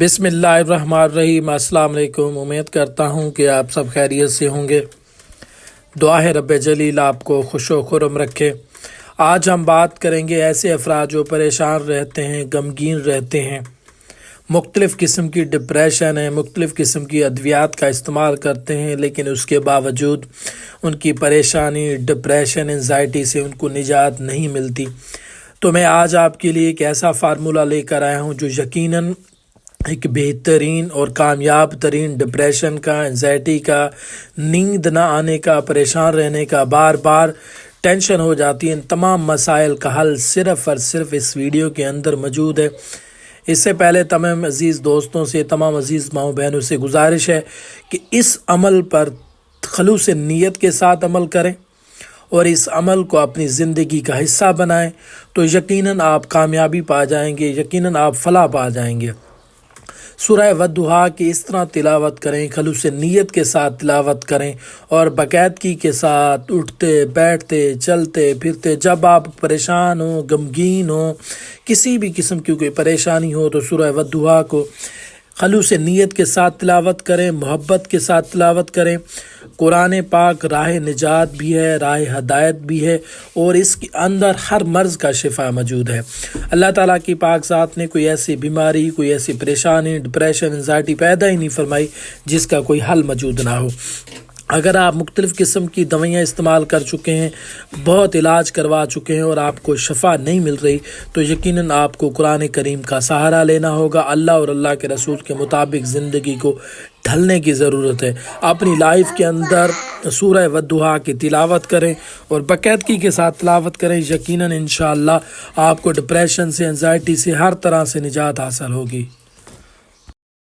बिस्मिल्लाहिर्रहमानिर्रहीम। अस्सलाम वालेकुम। उम्मीद करता हूँ कि आप सब खैरियत से होंगे। दुआ है रब जलील आपको खुशो खुरम रखे। आज हम बात करेंगे ऐसे अफराद जो परेशान रहते हैं, गमगीन रहते हैं, मुख्तलिफ़ किस्म की डिप्रेशन है, मुख्तलिफ़ किस्म की अद्वियात का इस्तेमाल करते हैं, लेकिन उसके बावजूद उनकी परेशानी, डिप्रेशन, एंजाइटी से उनको निजात नहीं मिलती। तो मैं आज आपके लिए एक ऐसा फार्मूला लेकर आया हूँ जो यकीनन एक बेहतरीन और कामयाब तरीन डिप्रेशन का, एंजाइटी का, नींद ना आने का, परेशान रहने का, बार बार टेंशन हो जाती है, इन तमाम मसाइल का हल सिर्फ़ और सिर्फ इस वीडियो के अंदर मौजूद है। इससे पहले तमाम अज़ीज़ दोस्तों से, तमाम अज़ीज़ माओ बहनों से गुजारिश है कि इस अमल पर खलूस नीयत के साथ अमल करें और इस अमल को अपनी ज़िंदगी का हिस्सा बनाएं, तो यकीनन आप कामयाबी पा जाएंगे, यकीनन आप फलाह पा जाएंगे। सूरह वद्दुहा की इस तरह तिलावत करें, खलूस नीयत के साथ तिलावत करें और बाकायदगी के साथ उठते बैठते चलते फिरते, जब आप परेशान हो, गमगीन हो, किसी भी किस्म की कोई परेशानी हो, तो सूरह वद्दुहा को खलूस नीयत के साथ तिलावत करें, मोहब्बत के साथ तिलावत करें। कुरान पाक राह निजात भी है, राह हदायत भी है और इसके अंदर हर मर्ज़ का शिफा मौजूद है। अल्लाह ताला की पाक ज़ात ने कोई ऐसी बीमारी, कोई ऐसी परेशानी, डिप्रेशन, एंजाइटी पैदा ही नहीं फरमाई जिसका कोई हल मौजूद ना हो। अगर आप मुख्तलिफ़ किस्म की दवाइयाँ इस्तेमाल कर चुके हैं, बहुत इलाज करवा चुके हैं और आपको शफा नहीं मिल रही, तो यकीनन आपको कुरान करीम का सहारा लेना होगा। अल्लाह और अल्लाह के रसूल के मुताबिक ज़िंदगी को ढलने की ज़रूरत है। अपनी लाइफ के अंदर सूरह वद्दुहा की तिलावत करें और बाकायदगी के साथ तिलावत करें। यकीनन इंशाअल्लाह आपको डिप्रेशन से, एंजाइटी से, हर तरह से निजात हासिल होगी।